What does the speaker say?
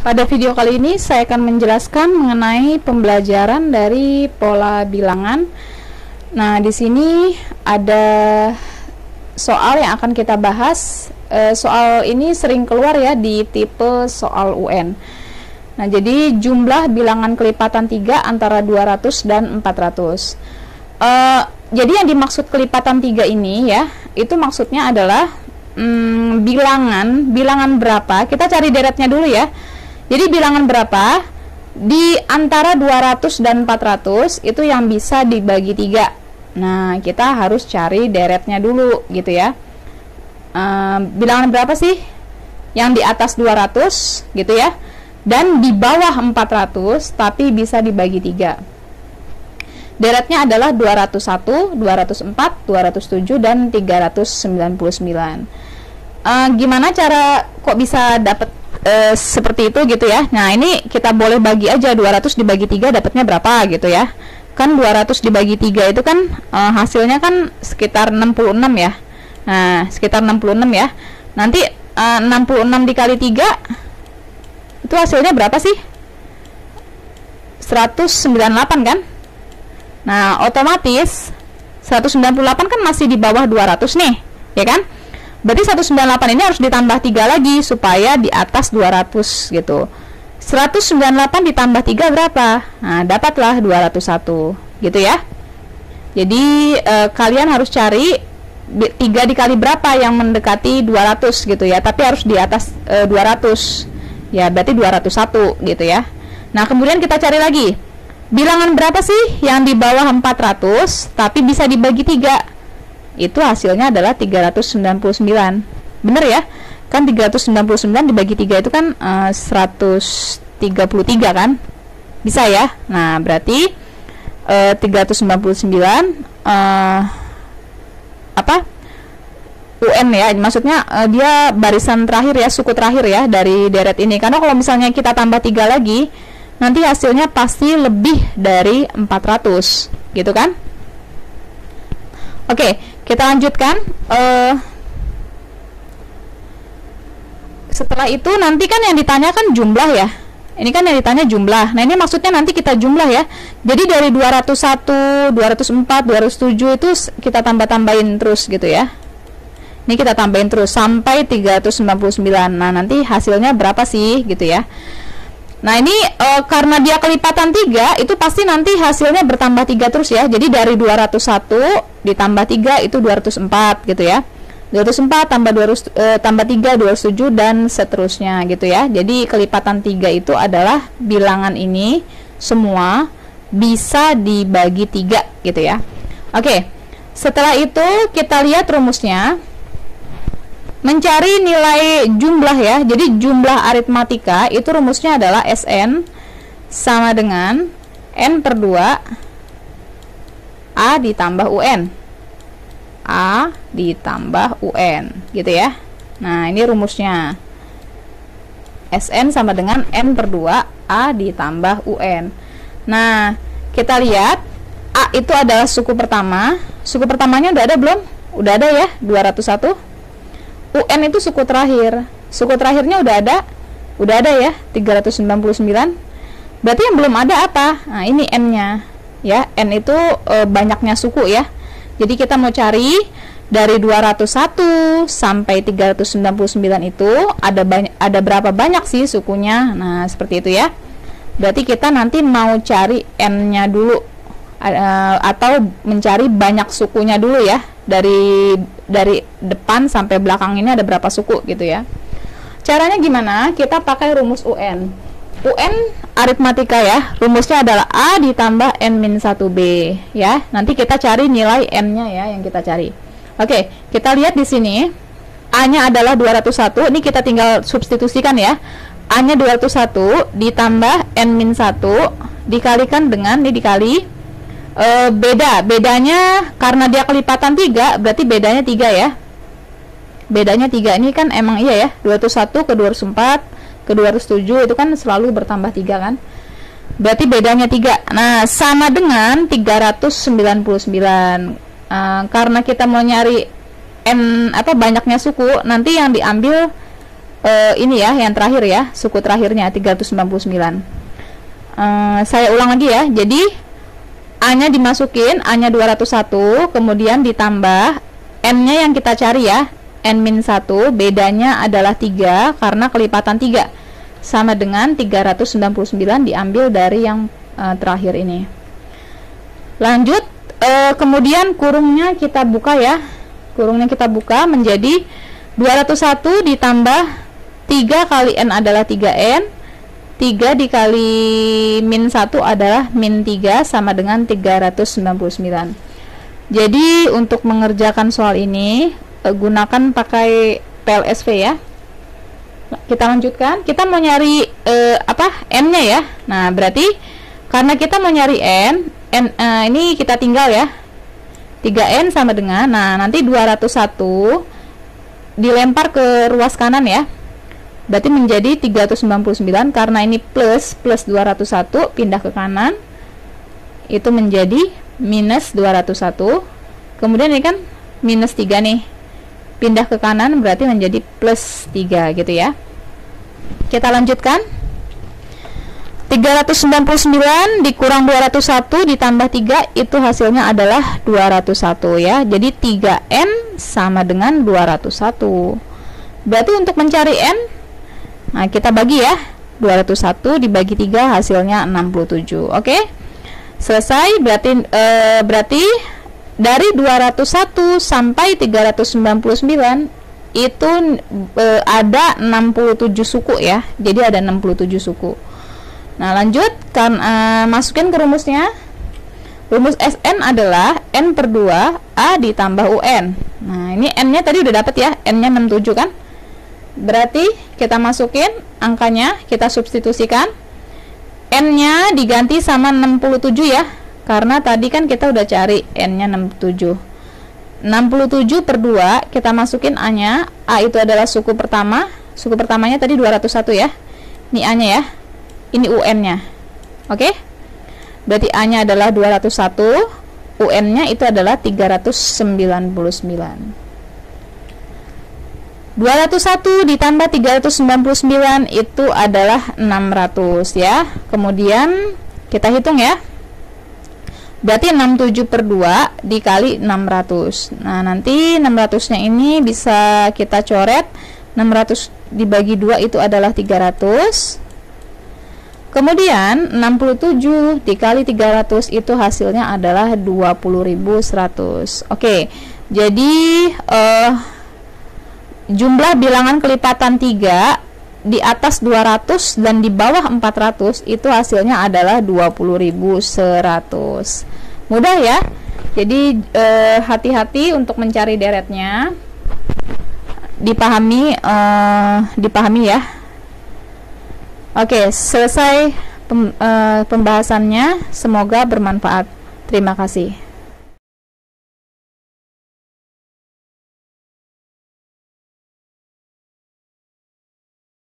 Pada video kali ini saya akan menjelaskan mengenai pembelajaran dari pola bilangan. Nah, di sini ada soal yang akan kita bahas. Soal ini sering keluar ya di tipe soal UN. Nah, jadi jumlah bilangan kelipatan 3 antara 200 dan 400. Jadi yang dimaksud kelipatan 3 ini ya, itu maksudnya adalah bilangan berapa. Kita cari deretnya dulu ya. Jadi bilangan berapa di antara 200 dan 400 itu yang bisa dibagi 3. Nah, kita harus cari deretnya dulu gitu ya. Bilangan berapa sih yang di atas 200 gitu ya, dan di bawah 400 tapi bisa dibagi 3. Deretnya adalah 201, 204, 207 dan 399. Gimana cara kok bisa dapat seperti itu gitu ya. Nah, ini kita boleh bagi aja 200 dibagi 3 dapatnya berapa gitu ya. Kan 200 dibagi 3 itu kan hasilnya kan sekitar 66 ya. Nah, sekitar 66 ya. Nanti 66 dikali 3 itu hasilnya berapa sih? 198 kan? Nah, otomatis 198 kan masih di bawah 200 nih, ya kan? Berarti 198 ini harus ditambah 3 lagi supaya di atas 200 gitu. 198 ditambah 3 berapa? Nah, dapatlah 201 gitu ya. Jadi kalian harus cari 3 dikali berapa yang mendekati 200 gitu ya, tapi harus di atas 200. Ya, berarti 201 gitu ya. Nah, kemudian kita cari lagi. Bilangan berapa sih yang di bawah 400 tapi bisa dibagi 3? Itu hasilnya adalah 399. Bener ya? Kan 399 dibagi 3 itu kan 133 kan? Bisa ya? Nah, berarti 399 UN ya, maksudnya dia barisan terakhir ya, suku terakhir ya dari deret ini. Karena kalau misalnya kita tambah 3 lagi, nanti hasilnya pasti lebih dari 400 gitu kan? Oke, kita lanjutkan. Setelah itu nanti kan yang ditanyakan jumlah ya. Ini kan yang ditanya jumlah. Nah, ini maksudnya nanti kita jumlah ya. Jadi dari 201, 204, 207 itu kita tambah-tambahin terus gitu ya. Ini kita tambahin terus sampai 399. Nah, nanti hasilnya berapa sih gitu ya. Nah, ini karena dia kelipatan 3, itu pasti nanti hasilnya bertambah 3 terus ya. Jadi dari 201 ditambah 3 itu 204 gitu ya. 204 tambah 3 207 dan seterusnya gitu ya. Jadi kelipatan 3 itu adalah bilangan ini semua bisa dibagi 3 gitu ya. Oke. Setelah itu kita lihat rumusnya. Mencari nilai jumlah ya. Jadi jumlah aritmatika itu rumusnya adalah SN sama dengan N per 2 A ditambah UN. A ditambah UN gitu ya. Nah, ini rumusnya. SN sama dengan N per 2 A ditambah UN. Nah, kita lihat A itu adalah suku pertama. Suku pertamanya udah ada belum? Udah ada ya, 201. UN itu suku terakhir. Suku terakhirnya udah ada ya, 399. Berarti yang belum ada apa? Nah, ini N-nya ya. N itu banyaknya suku ya. Jadi kita mau cari dari 201 sampai 399 itu ada berapa banyak sih sukunya. Nah, seperti itu ya. Berarti kita nanti mau cari N-nya dulu atau mencari banyak sukunya dulu ya. Dari depan sampai belakang ini ada berapa suku gitu ya. Caranya gimana? Kita pakai rumus UN. UN aritmatika ya. Rumusnya adalah A ditambah N-1B ya. Nanti kita cari nilai N-nya ya yang kita cari. Oke, kita lihat di sini. A-nya adalah 201. Ini kita tinggal substitusikan ya. A-nya 201 ditambah N-1 dikalikan dengan, ini dikali bedanya karena dia kelipatan 3, berarti bedanya 3 ya. Bedanya 3 ini kan emang iya ya, 201 ke 204 ke 207 itu kan selalu bertambah 3 kan. Berarti bedanya 3. Nah, sama dengan 399. Karena kita mau nyari N banyaknya suku, nanti yang diambil ini ya, yang terakhir ya, suku terakhirnya 399. Saya ulang lagi ya. Jadi A-nya dimasukin, A-nya 201, kemudian ditambah N-nya yang kita cari ya, N-1, bedanya adalah 3 karena kelipatan 3 sama dengan 399 diambil dari yang terakhir ini. Lanjut, kemudian kurungnya kita buka ya. Kurungnya kita buka menjadi 201 ditambah 3 kali N adalah 3N, 3 dikali min 1 adalah min 3 sama dengan 399. Jadi untuk mengerjakan soal ini gunakan pakai PLSV ya. Kita lanjutkan, kita mau nyari N-nya ya. Nah, berarti karena kita mau nyari N ini kita tinggal ya. 3N sama dengan, nah nanti 201 dilempar ke ruas kanan ya. Berarti menjadi 399 karena ini plus 201 pindah ke kanan. Itu menjadi minus 201. Kemudian ini kan minus 3 nih. Pindah ke kanan berarti menjadi plus 3 gitu ya. Kita lanjutkan. 399 dikurang 201 ditambah 3 itu hasilnya adalah 201 ya. Jadi 3N sama dengan 201. Berarti untuk mencari N, nah kita bagi ya. 201 dibagi 3 hasilnya 67. Oke. Selesai. Berarti dari 201 sampai 399 itu ada 67 suku ya. Jadi ada 67 suku. Nah, lanjut kan masukin ke rumusnya. Rumus Sn adalah N per 2 A ditambah UN. Nah, ini N-nya tadi udah dapat ya, N-nya 67 kan? Berarti kita masukin angkanya, kita substitusikan. N-nya diganti sama 67 ya. Karena tadi kan kita udah cari N-nya 67. 67 per 2 kita masukin A-nya. A itu adalah suku pertama. Suku pertamanya tadi 201 ya. Ini A-nya ya. Ini UN-nya. Oke? Berarti A-nya adalah 201, UN-nya itu adalah 399. 201 ditambah 399 itu adalah 600 ya. Kemudian kita hitung ya. Berarti 67 per 2 dikali 600. Nah, nanti 600-nya ini bisa kita coret. 600 dibagi 2 itu adalah 300. Kemudian 67 dikali 300 itu hasilnya adalah 20.100. Oke, jadi jumlah bilangan kelipatan 3 di atas 200 dan di bawah 400 itu hasilnya adalah 20.100. Mudah ya. Jadi hati-hati untuk mencari deretnya. Dipahami ya. Oke, selesai pembahasannya. Semoga bermanfaat. Terima kasih.